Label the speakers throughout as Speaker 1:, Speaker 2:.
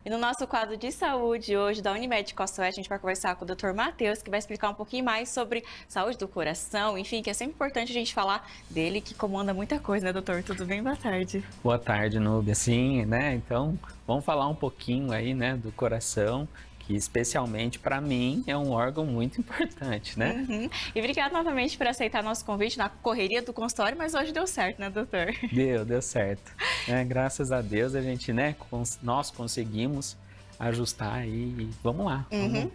Speaker 1: E no nosso quadro de saúde hoje da Unimed Costa Oeste, a gente vai conversar com o Dr. Matheus, que vai explicar um pouquinho mais sobre saúde do coração, enfim, que é sempre importante a gente falar dele, que comanda muita coisa, né, doutor? Tudo bem? Boa tarde.
Speaker 2: Boa tarde, Núbia. Sim, né? Então, vamos falar um pouquinho aí, né, do coração, que especialmente para mim é um órgão muito importante, né?
Speaker 1: Uhum. E obrigada novamente por aceitar nosso convite na correria do consultório, mas hoje deu certo, né, doutor?
Speaker 2: Deu certo. Graças a Deus a gente, né, nós conseguimos ajustar aí e vamos lá.
Speaker 1: Uhum.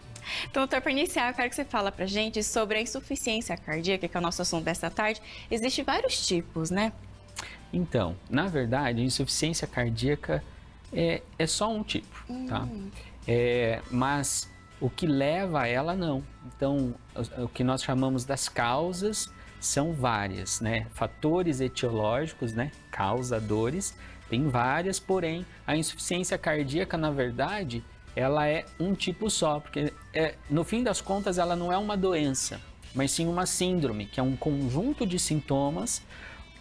Speaker 1: Então, doutor, para iniciar, eu quero que você fale pra gente sobre a insuficiência cardíaca, que é o nosso assunto desta tarde. Existem vários tipos, né?
Speaker 2: Então, na verdade, a insuficiência cardíaca é só um tipo, tá? Mas o que leva a ela, não. Então, o que nós chamamos das causas são várias, né? Fatores etiológicos, né? Causadores, tem várias, porém, a insuficiência cardíaca, na verdade, ela é um tipo só, porque no fim das contas ela não é uma doença, mas sim uma síndrome, que é um conjunto de sintomas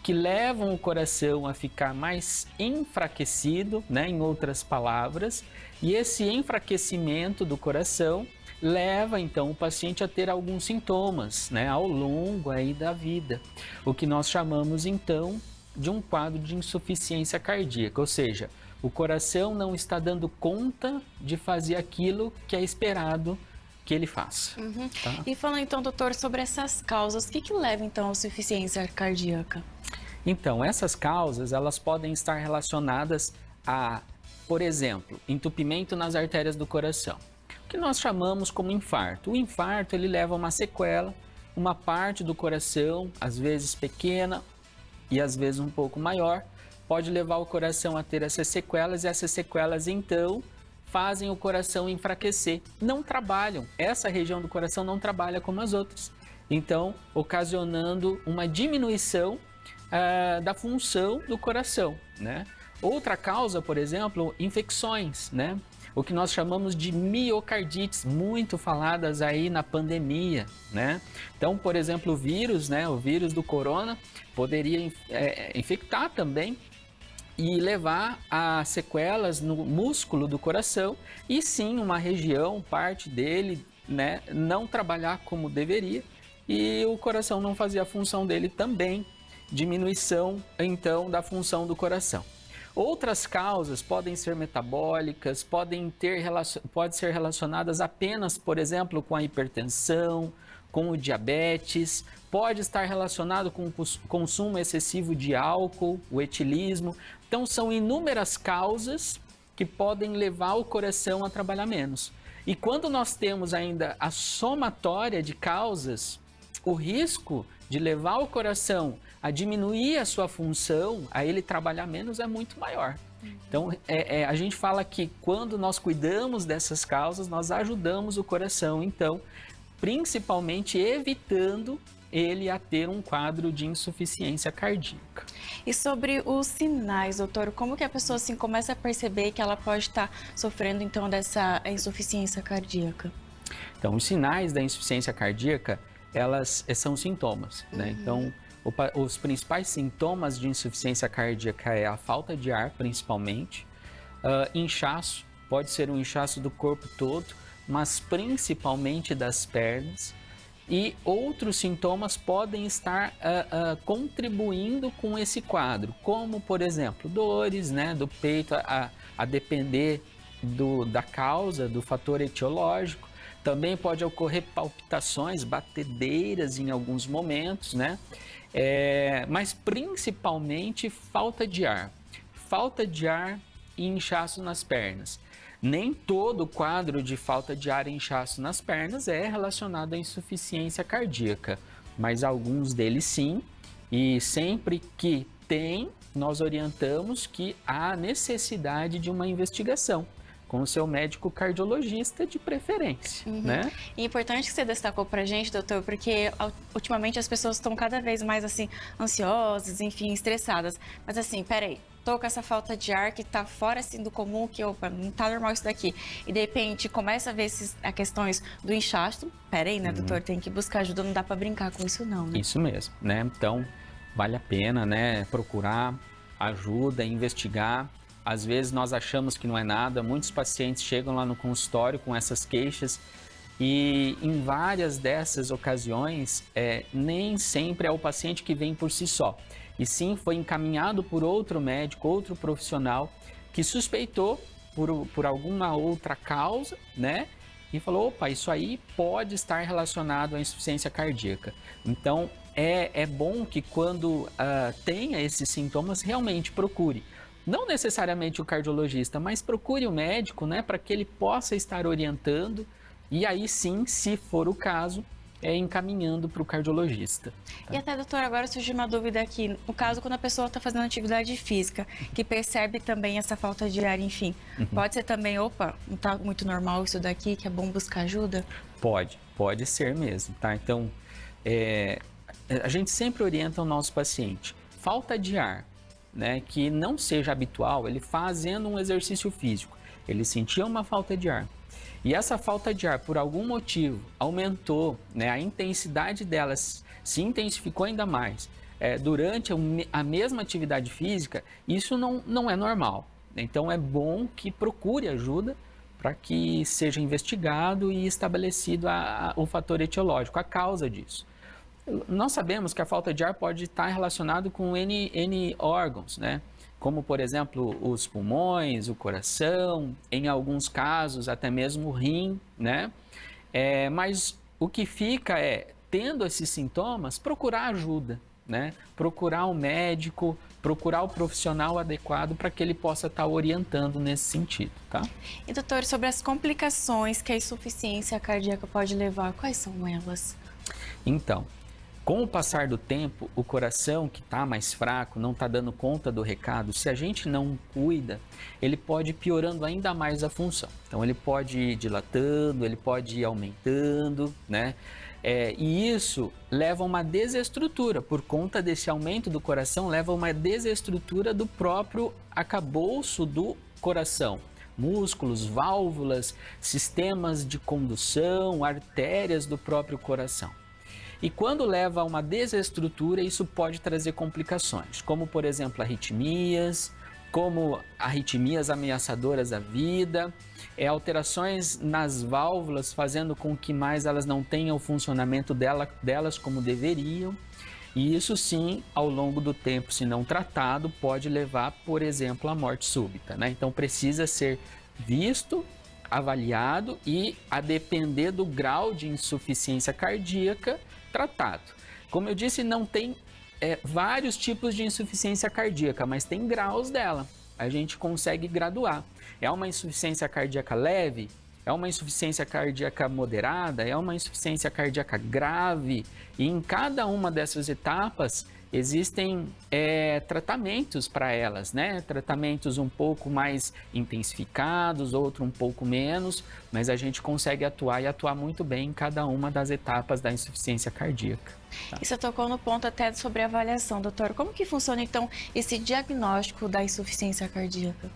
Speaker 2: que levam o coração a ficar mais enfraquecido, né, em outras palavras, e esse enfraquecimento do coração leva então o paciente a ter alguns sintomas, né, ao longo aí da vida, o que nós chamamos então de um quadro de insuficiência cardíaca, ou seja, o coração não está dando conta de fazer aquilo que é esperado que ele faça.
Speaker 1: Uhum.
Speaker 2: Tá?
Speaker 1: E falando então, doutor, sobre essas causas, o que leva então à insuficiência cardíaca?
Speaker 2: Então, essas causas, elas podem estar relacionadas a, por exemplo, entupimento nas artérias do coração, o que nós chamamos como infarto. O infarto, ele leva a uma sequela, uma parte do coração, às vezes pequena e às vezes um pouco maior, pode levar o coração a ter essas sequelas e essas sequelas, então, fazem o coração enfraquecer. Não trabalham, essa região do coração não trabalha como as outras, então, ocasionando uma diminuição da função do coração, né? Outra causa, por exemplo, infecções, né? O que nós chamamos de miocardites, muito faladas aí na pandemia, né? Então, por exemplo, o vírus, né? O vírus do corona poderia infectar também e levar a sequelas no músculo do coração e sim uma região, parte dele, né? Não trabalhar como deveria e o coração não fazia a função dele também. Diminuição, então, da função do coração. Outras causas podem ser metabólicas, podem ser relacionadas apenas, por exemplo, com a hipertensão, com o diabetes, pode estar relacionado com o consumo excessivo de álcool, o etilismo. Então, são inúmeras causas que podem levar o coração a trabalhar menos. E quando nós temos ainda a somatória de causas, o risco de levar o coração a diminuir a sua função, a ele trabalhar menos, é muito maior. Então, a gente fala que quando nós cuidamos dessas causas, nós ajudamos o coração, então, principalmente evitando ele a ter um quadro de insuficiência cardíaca.
Speaker 1: E sobre os sinais, doutor, como que a pessoa assim começa a perceber que ela pode estar sofrendo então dessa insuficiência cardíaca?
Speaker 2: Então, os sinais da insuficiência cardíaca, elas são sintomas, né? Então, os principais sintomas de insuficiência cardíaca é a falta de ar, principalmente, inchaço, pode ser um inchaço do corpo todo, mas principalmente das pernas, e outros sintomas podem estar contribuindo com esse quadro, como, por exemplo, dores, né, do peito, a depender da causa, do fator etiológico. Também pode ocorrer palpitações, batedeiras em alguns momentos, né? Mas principalmente falta de ar. Falta de ar e inchaço nas pernas. Nem todo quadro de falta de ar e inchaço nas pernas é relacionado à insuficiência cardíaca, mas alguns deles sim, e sempre que tem, nós orientamos que há necessidade de uma investigação com o seu médico cardiologista de preferência, né?
Speaker 1: E importante que você destacou pra gente, doutor, porque ultimamente as pessoas estão cada vez mais assim, ansiosas, enfim, estressadas. Mas assim, peraí, tô com essa falta de ar que tá fora assim do comum, que opa, não tá normal isso daqui. E de repente começa a ver as questões do inchaço. Peraí, né, doutor, tem que buscar ajuda, não dá pra brincar com isso não, né?
Speaker 2: Isso mesmo, né? Então, vale a pena, né, procurar ajuda, investigar. às vezes nós achamos que não é nada, muitos pacientes chegam lá no consultório com essas queixas e em várias dessas ocasiões, nem sempre é o paciente que vem por si só, e sim foi encaminhado por outro médico, outro profissional que suspeitou por alguma outra causa, né? E falou, opa, isso aí pode estar relacionado à insuficiência cardíaca. Então, é bom que quando tenha esses sintomas, realmente procure. Não necessariamente o cardiologista, mas procure o médico, né? Para que ele possa estar orientando e aí sim, se for o caso, encaminhando para o cardiologista. Tá?
Speaker 1: E até, doutor, agora surgiu uma dúvida aqui. No caso, quando a pessoa está fazendo atividade física, que percebe também essa falta de ar, enfim, pode ser também, opa, não está muito normal isso daqui, que é bom buscar ajuda?
Speaker 2: Pode ser mesmo, tá? Então, a gente sempre orienta o nosso paciente. Falta de ar, né, que não seja habitual, ele fazendo um exercício físico, ele sentia uma falta de ar. E essa falta de ar, por algum motivo, aumentou, né, a intensidade delas se intensificou ainda mais durante a mesma atividade física, isso não é normal. Então é bom que procure ajuda para que seja investigado e estabelecido o fator etiológico, a causa disso. Nós sabemos que a falta de ar pode estar relacionado com N órgãos, né? Como, por exemplo, os pulmões, o coração, em alguns casos até mesmo o rim, né? Mas o que fica tendo esses sintomas, procurar ajuda, né? Procurar um médico, procurar o profissional adequado para que ele possa estar orientando nesse sentido, tá?
Speaker 1: E, doutor, sobre as complicações que a insuficiência cardíaca pode levar, quais são elas?
Speaker 2: Então, com o passar do tempo, o coração que está mais fraco, não está dando conta do recado, se a gente não cuida, ele pode ir piorando ainda mais a função. Então, ele pode ir dilatando, ele pode ir aumentando, né? E isso leva a uma desestrutura, por conta desse aumento do coração, leva a uma desestrutura do próprio arcabouço do coração. Músculos, válvulas, sistemas de condução, artérias do próprio coração. E quando leva a uma desestrutura, isso pode trazer complicações, como, por exemplo, arritmias, como arritmias ameaçadoras à vida, alterações nas válvulas, fazendo com que mais elas não tenham o funcionamento delas como deveriam. E isso sim, ao longo do tempo, se não tratado, pode levar, por exemplo, à morte súbita, né? Então precisa ser visto, avaliado e, a depender do grau de insuficiência cardíaca, tratado. Como eu disse, não tem vários tipos de insuficiência cardíaca, mas tem graus dela. A gente consegue graduar. É uma insuficiência cardíaca leve? É uma insuficiência cardíaca moderada? É uma insuficiência cardíaca grave? E em cada uma dessas etapas existem tratamentos para elas, né? Tratamentos um pouco mais intensificados, outro um pouco menos, mas a gente consegue atuar e atuar muito bem em cada uma das etapas da insuficiência cardíaca. Tá?
Speaker 1: E você tocou no ponto até sobre a avaliação, doutor. Como que funciona, então, esse diagnóstico da insuficiência cardíaca?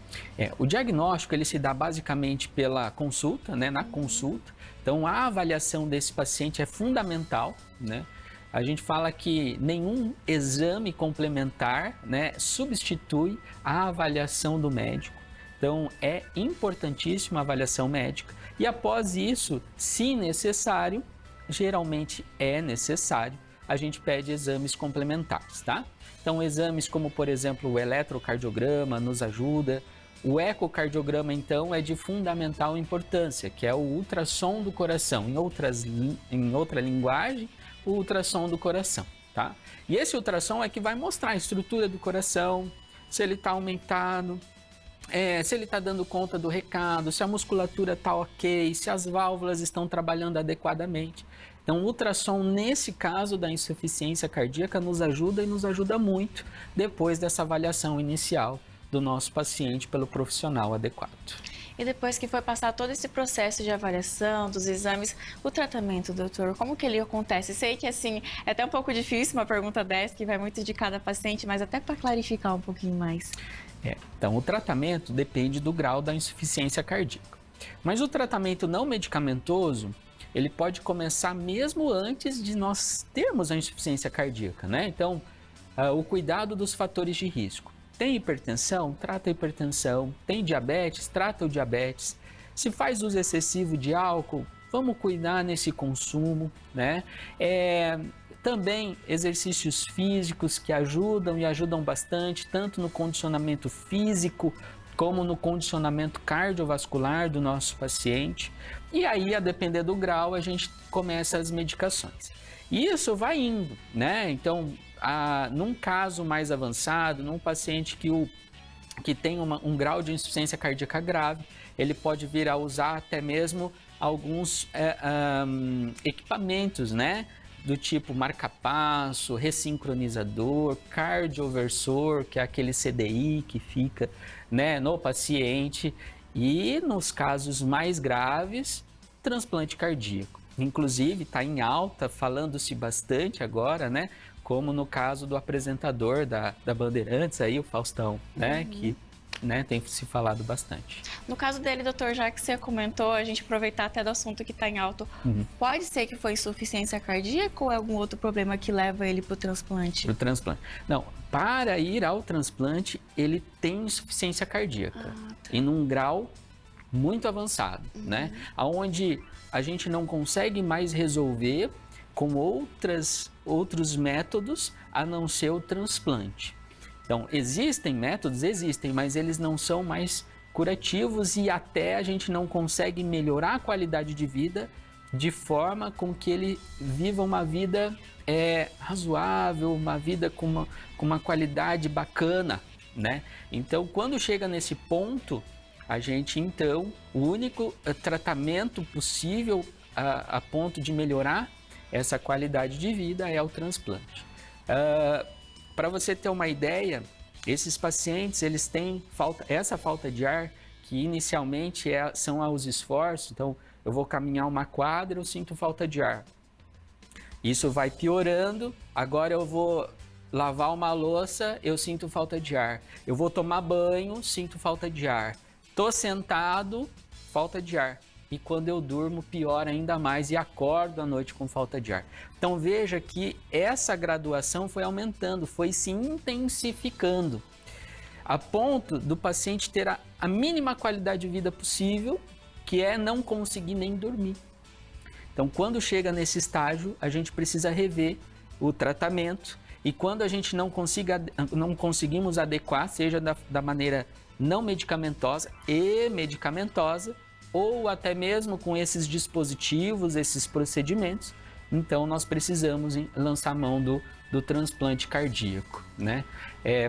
Speaker 2: O diagnóstico, ele se dá basicamente pela consulta, né? Na consulta. Então, a avaliação desse paciente é fundamental, né? A gente fala que nenhum exame complementar, né, substitui a avaliação do médico. Então, é importantíssima a avaliação médica. E após isso, se necessário, geralmente é necessário, a gente pede exames complementares, tá? Então, exames como, por exemplo, o eletrocardiograma nos ajuda. O ecocardiograma, então, é de fundamental importância, que é o ultrassom do coração. Em outra linguagem, o ultrassom do coração, tá? E esse ultrassom é que vai mostrar a estrutura do coração, se ele está aumentado, se ele está dando conta do recado, se a musculatura está ok, se as válvulas estão trabalhando adequadamente. Então, o ultrassom, nesse caso da insuficiência cardíaca, nos ajuda e nos ajuda muito depois dessa avaliação inicial do nosso paciente pelo profissional adequado.
Speaker 1: E depois que foi passar todo esse processo de avaliação, dos exames, o tratamento, doutor, como que ele acontece? Sei que, assim, é até um pouco difícil uma pergunta dessa, que vai muito de cada paciente, mas até para clarificar um pouquinho mais.
Speaker 2: Então, o tratamento depende do grau da insuficiência cardíaca. Mas o tratamento não medicamentoso, ele pode começar mesmo antes de nós termos a insuficiência cardíaca, né? Então, o cuidado dos fatores de risco. Tem hipertensão? Trata a hipertensão. Tem diabetes? Trata o diabetes. Se faz uso excessivo de álcool, vamos cuidar nesse consumo, né? Também exercícios físicos que ajudam e ajudam bastante, tanto no condicionamento físico, como no condicionamento cardiovascular do nosso paciente. E aí, a depender do grau, a gente começa as medicações. E isso vai indo, né? Então, num caso mais avançado, num paciente que tem um grau de insuficiência cardíaca grave, ele pode vir a usar até mesmo alguns equipamentos, né? Do tipo marca-passo, ressincronizador, cardioversor, que é aquele CDI que fica, né, no paciente. E nos casos mais graves, transplante cardíaco. Inclusive, está em alta, falando-se bastante agora, né? Como no caso do apresentador da Bandeirantes, aí, o Faustão, né? Que, né, tem se falado bastante.
Speaker 1: No caso dele, doutor, já que você comentou, a gente aproveitar até do assunto que está em alto, pode ser que foi insuficiência cardíaca ou é algum outro problema que leva ele para o transplante?
Speaker 2: Para o transplante. Não, para ir ao transplante, ele tem insuficiência cardíaca. Tá. E num grau muito avançado, né? Onde a gente não consegue mais resolver com outros métodos a não ser o transplante. Então, existem métodos? Existem, mas eles não são mais curativos e até a gente não consegue melhorar a qualidade de vida de forma com que ele viva uma vida razoável, uma vida com uma qualidade bacana, né? Então, quando chega nesse ponto, a gente, então, o único tratamento possível a ponto de melhorar essa qualidade de vida é o transplante. Para você ter uma ideia, esses pacientes, eles têm essa falta de ar, que inicialmente são aos esforços. Então, eu vou caminhar uma quadra, eu sinto falta de ar. Isso vai piorando, agora eu vou lavar uma louça, eu sinto falta de ar. Eu vou tomar banho, sinto falta de ar. Tô sentado, falta de ar. E quando eu durmo, piora ainda mais e acordo à noite com falta de ar. Então veja que essa graduação foi aumentando, foi se intensificando, a ponto do paciente ter a mínima qualidade de vida possível, que é não conseguir nem dormir. Então, quando chega nesse estágio, a gente precisa rever o tratamento e quando a gente não conseguimos adequar, seja da maneira não medicamentosa e medicamentosa, ou até mesmo com esses dispositivos, esses procedimentos, então nós precisamos lançar mão do transplante cardíaco, né?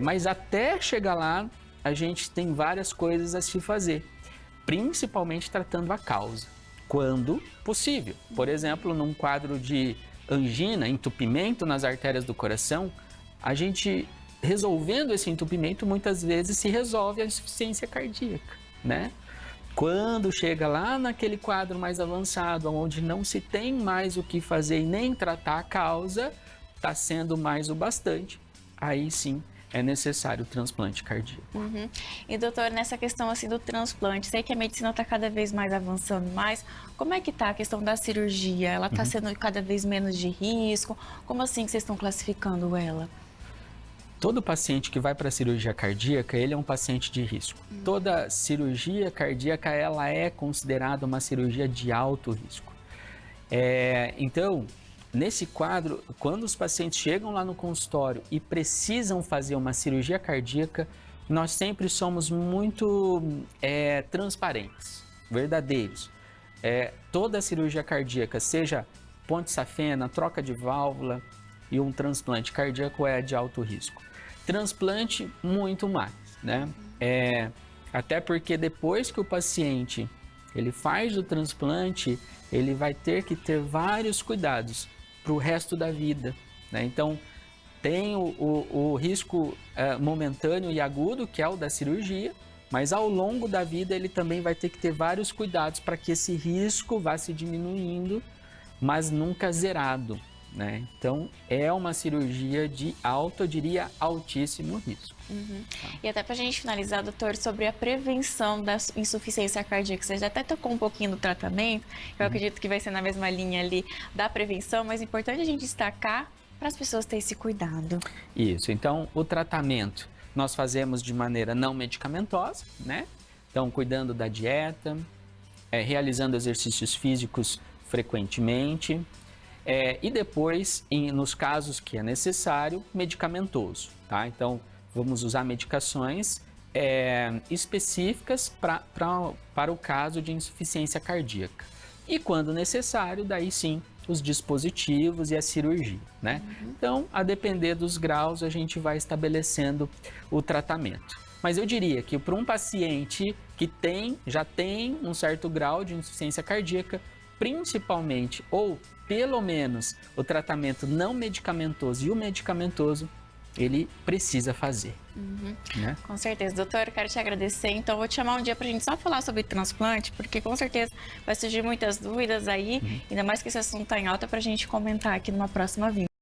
Speaker 2: Mas até chegar lá, a gente tem várias coisas a se fazer, principalmente tratando a causa, quando possível. Por exemplo, num quadro de angina, entupimento nas artérias do coração, a gente resolvendo esse entupimento, muitas vezes se resolve a insuficiência cardíaca, né? Quando chega lá naquele quadro mais avançado, onde não se tem mais o que fazer e nem tratar a causa, está sendo mais o bastante, aí sim é necessário o transplante cardíaco.
Speaker 1: E doutor, nessa questão assim do transplante, sei que a medicina está cada vez mais avançando mais, como é que está a questão da cirurgia? Ela está sendo cada vez menos de risco? Como assim que vocês estão classificando ela?
Speaker 2: Todo paciente que vai para a cirurgia cardíaca, ele é um paciente de risco. Toda cirurgia cardíaca, ela é considerada uma cirurgia de alto risco. Então, nesse quadro, quando os pacientes chegam lá no consultório e precisam fazer uma cirurgia cardíaca, nós sempre somos muito transparentes, verdadeiros. Toda cirurgia cardíaca, seja ponte safena, troca de válvula e um transplante cardíaco é de alto risco. Transplante, muito mais, né? Até porque depois que o paciente ele faz o transplante, ele vai ter que ter vários cuidados para o resto da vida, né? Então, tem o risco momentâneo e agudo, que é o da cirurgia, mas ao longo da vida ele também vai ter que ter vários cuidados para que esse risco vá se diminuindo, mas nunca zerado, né? Então, é uma cirurgia de alto, eu diria, altíssimo risco.
Speaker 1: E até para a gente finalizar, doutor, sobre a prevenção da insuficiência cardíaca, você já até tocou um pouquinho do tratamento, eu acredito que vai ser na mesma linha ali da prevenção, mas é importante a gente destacar para as pessoas terem esse cuidado.
Speaker 2: Isso, então o tratamento, nós fazemos de maneira não medicamentosa, né? Então, cuidando da dieta, realizando exercícios físicos frequentemente, e depois, nos casos que é necessário, medicamentoso, tá? Então, vamos usar medicações específicas para o caso de insuficiência cardíaca. E quando necessário, daí sim, os dispositivos e a cirurgia, né? Então, a depender dos graus, a gente vai estabelecendo o tratamento. Mas eu diria que para um paciente que já tem um certo grau de insuficiência cardíaca, principalmente, ou pelo menos o tratamento não medicamentoso e o medicamentoso, ele precisa fazer. Né?
Speaker 1: Com certeza. Doutor, eu quero te agradecer. Então, eu vou te chamar um dia para a gente só falar sobre transplante, porque com certeza vai surgir muitas dúvidas aí, ainda mais que esse assunto está em alta, para a gente comentar aqui numa próxima vinda.